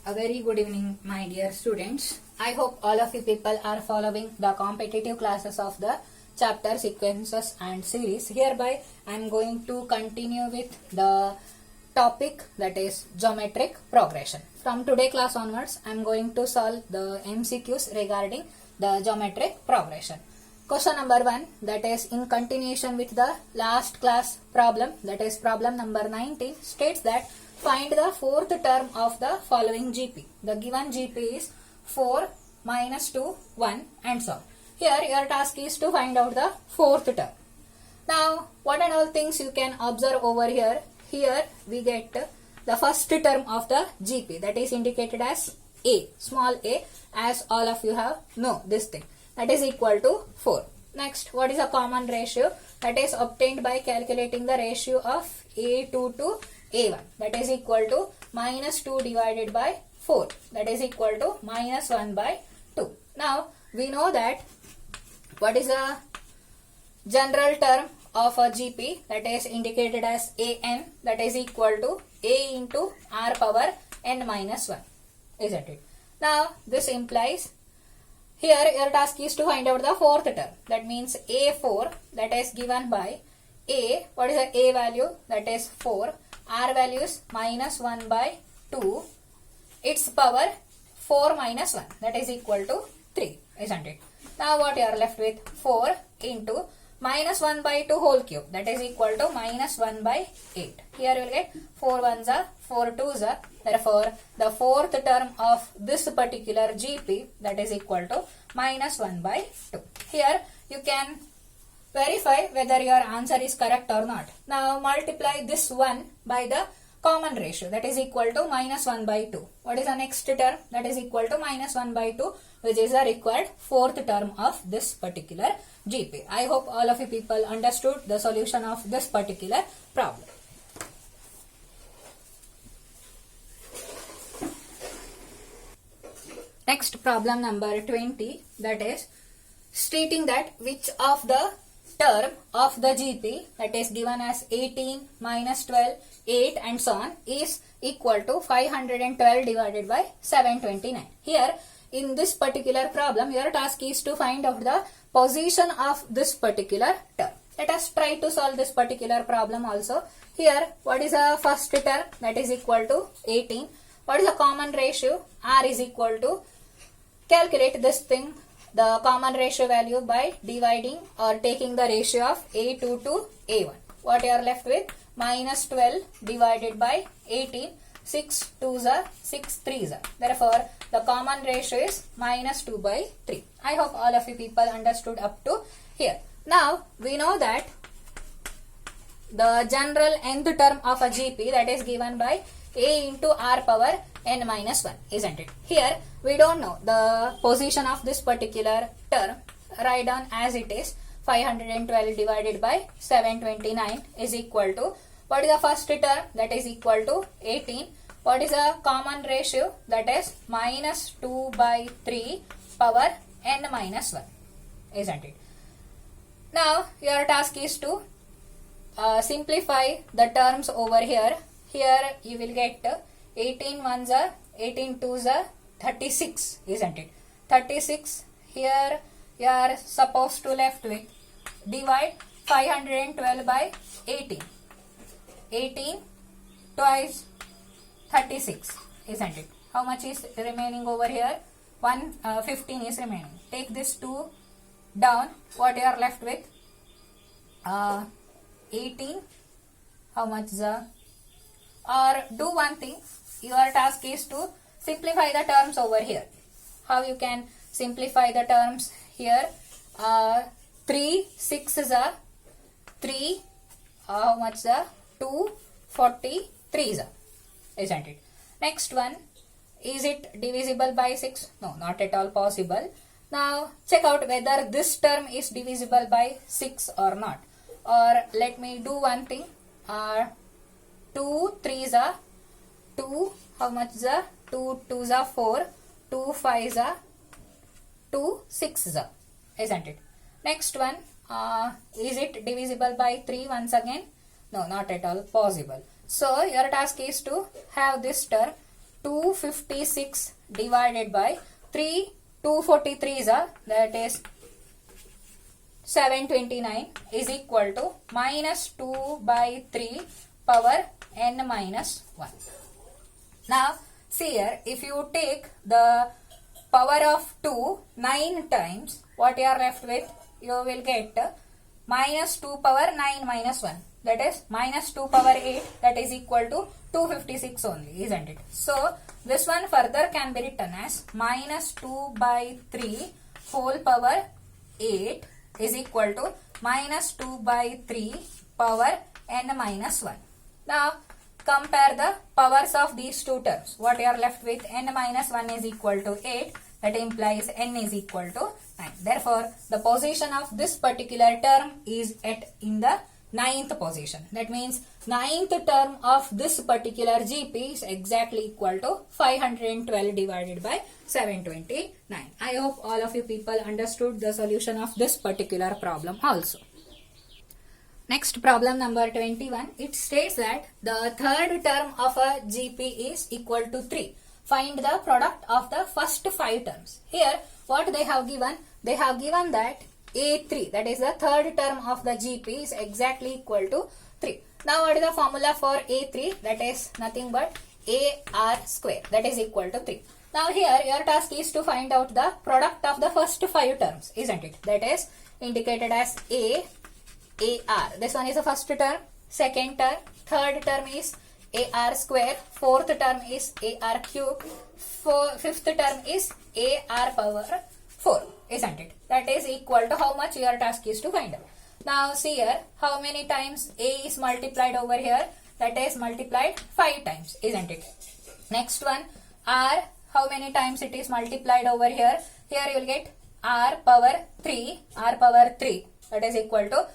A very good evening, my dear students. I hope all of you people are following the competitive classes of the chapter sequences and series. Hereby, I am going to continue with the topic, that is geometric progression. From today class onwards, I am going to solve the MCQs regarding the geometric progression. Question number 1, that is in continuation with the last class problem, that is problem number 19, states that find the fourth term of the following GP. The given GP is 4, minus 2, 1 and so on. Here your task is to find out the fourth term. Now what and all things you can observe over here. Here we get the first term of the GP, that is indicated as A, small a, as all of you have know this thing, that is equal to 4. Next, what is a common ratio? That is obtained by calculating the ratio of A2 to A1, that is equal to minus 2 divided by 4, that is equal to minus 1 by 2. Now we know that what is a general term of a GP, that is indicated as AN, that is equal to A into R power n minus 1, isn't it? Now this implies here your task is to find out the fourth term, that means A4, that is given by A, what is the A value, that is 4, R value is minus 1 by 2, its power 4 minus 1, that is equal to 3, isn't it? Now what you are left with, 4 into minus 1 by 2 whole cube, that is equal to minus 1 by 8. Here you will get 4 ones are 4 twos are, therefore the fourth term of this particular GP, that is equal to minus 1 by 2. Here you can verify whether your answer is correct or not. Now multiply this 1 by the common ratio, that is equal to minus 1 by 2. What is the next term? That is equal to minus 1 by 2, which is the required fourth term of this particular GP. I hope all of you people understood the solution of this particular problem. Next, problem number 20, that is stating that which of the term of the GP, that is given as 18, minus 12, 8 and so on, is equal to 512 divided by 729. Here in this particular problem, your task is to find out the position of this particular term. Let us try to solve this particular problem also. Here what is the first term, that is equal to 18. What is the common ratio? R is equal to, calculate this thing, the common ratio value by dividing or taking the ratio of A2 to A1. What you are left with? Minus 12 divided by 18. 6 2s are 6 3s are. Therefore, the common ratio is minus 2 by 3. I hope all of you people understood up to here. Now, we know that the general nth term of a GP, that is given by A into R power n minus 1, isn't it? Here we don't know the position of this particular term. Write down as it is, 512 divided by 729 is equal to, what is the first term? That is equal to 18. What is the common ratio? That is minus 2 by 3 power n minus 1, isn't it? Now your task is to simplify the terms over here. Here you will get 18 ones are 18 twos are 36, isn't it? 36. Here you are supposed to left with, divide 512 by 18. 18 twice 36, isn't it? How much is remaining over here? 15 is remaining. Take this 2 down. What you are left with? 18. How much is the? Or do one thing. Your task is to simplify the terms over here. How you can simplify the terms here? 3 6 is a 3. How much is the? 2 43 is a, isn't it? Next one, is it divisible by 6? No, not at all possible. Now check out whether this term is divisible by 6 or not. Or let me do one thing. 2 3s are 2. How much is a? 2 2s are 4. 2 5s are 2 6s are, isn't it? Next one, is it divisible by 3 once again? No, not at all possible. So your task is to have this term 256 divided by 3, 243s are, that is 729 is equal to minus 2 by 3 power n minus 1. Now see here, if you take the power of 2 9 times, what you are left with? You will get minus 2 power 9 minus 1, that is minus 2 power 8, that is equal to 256 only, isn't it? So this one further can be written as minus 2 by 3 whole power 8 is equal to minus 2 by 3 power n minus 1. Now compare the powers of these two terms. What you are left with? N minus 1 is equal to 8. That implies n is equal to 9. Therefore, the position of this particular term is in the 9th position. That means 9th term of this particular GP is exactly equal to 512 divided by 729. I hope all of you people understood the solution of this particular problem also. Next, problem number 21. It states that the third term of a GP is equal to 3. Find the product of the first 5 terms. Here, what they have given? They have given that A3, that is the third term of the GP, is exactly equal to 3. Now, what is the formula for A3? That is nothing but AR square, that is equal to 3. Now, here your task is to find out the product of the first 5 terms, isn't it? That is indicated as AR. This one is the first term, second term, third term is AR square, fourth term is AR cube, fifth term is AR power 4, isn't it? That is equal to how much your task is to find out. Now see here, how many times A is multiplied over here? That is multiplied 5 times, isn't it? Next one, R, how many times it is multiplied over here? Here you will get R power 3, that is equal to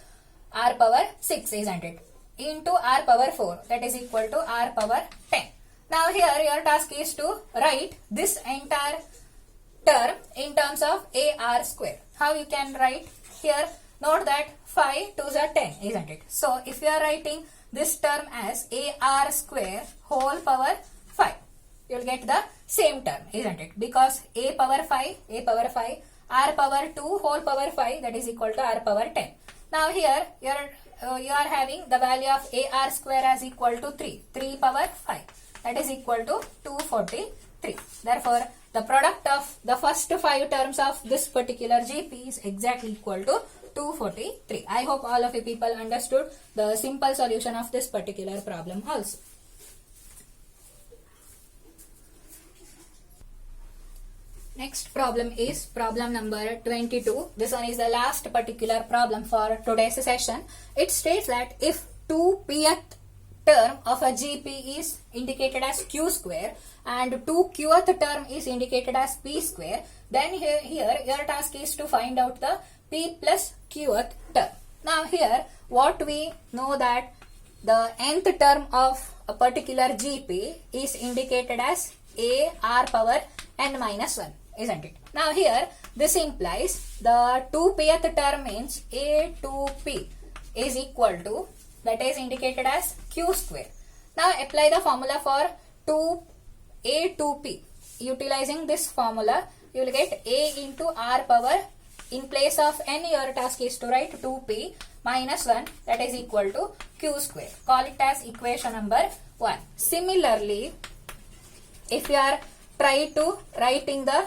R power 6, isn't it? Into R power 4, that is equal to R power 10. Now here your task is to write this entire term in terms of AR square. How you can write? Here, note that 5 2s are 10, isn't it? So if you are writing this term as AR square whole power 5, you will get the same term, isn't it? Because A power 5, R power 2 whole power 5, that is equal to R power 10. Now here you are having the value of AR square as equal to 3 power 5, that is equal to 243. Therefore, the product of the first 5 terms of this particular GP is exactly equal to 243. I hope all of you people understood the simple solution of this particular problem also. Next problem is problem number 22. This one is the last particular problem for today's session. It states that if 2pth term of a GP is indicated as q square and 2qth term is indicated as p square, then here your task is to find out the p plus qth term. Now here what we know that the nth term of a particular GP is indicated as a r power n minus 1, isn't it? Now here this implies the 2pth term means a to p is equal to, that is indicated as q square. Now apply the formula for 2a to p. Utilizing this formula, you will get a into r power, in place of n your task is to write 2p minus 1, that is equal to q square. Call it as equation number 1. Similarly, if you are try to writing the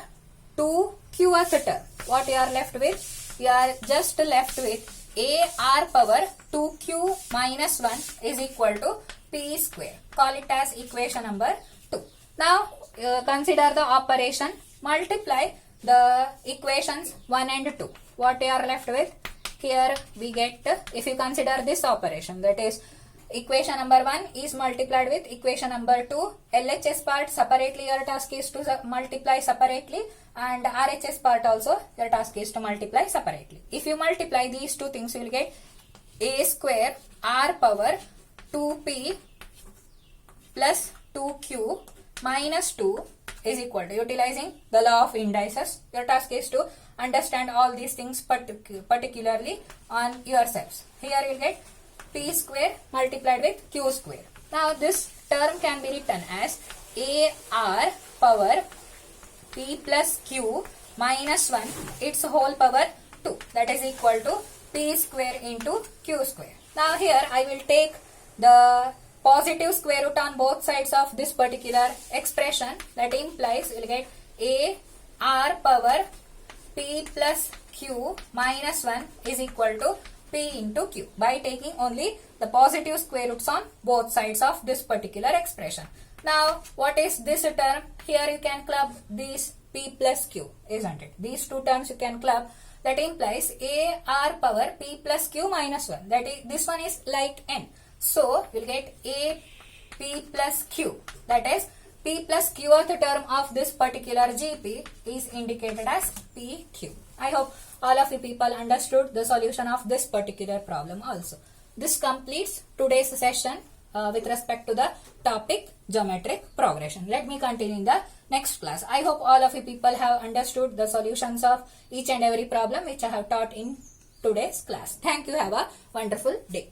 2qth term, what you are left with? You are just left with a r power 2q minus 1 is equal to p square. Call it as equation number 2. Now consider the operation. Multiply the equations 1 and 2. What you are left with? Here we get, if you consider this operation, that is equation number 1 is multiplied with equation number 2. LHS part separately your task is to multiply separately, and RHS part also your task is to multiply separately. If you multiply these two things, you will get a square r power 2p plus 2q minus 2 is equal to, utilizing the law of indices, your task is to understand all these things particularly on yourselves. Here you will get p square multiplied with q square. Now this term can be written as AR power P plus Q minus 1 its whole power 2, that is equal to P square into Q square. Now here I will take the positive square root on both sides of this particular expression. That implies we will get AR power P plus Q minus 1 is equal to P into Q by taking only the positive square roots on both sides of this particular expression. Now what is this term? Here you can club these P plus Q, isn't it? These two terms you can club. That implies AR power P plus Q minus 1. That is, this one is like N. So we'll get A P plus Q. That is, P plus Qth term of this particular GP is indicated as PQ. I hope all of you people understood the solution of this particular problem also. This completes today's session with respect to the topic geometric progression. Let me continue in the next class. I hope all of you people have understood the solutions of each and every problem which I have taught in today's class. Thank you. Have a wonderful day.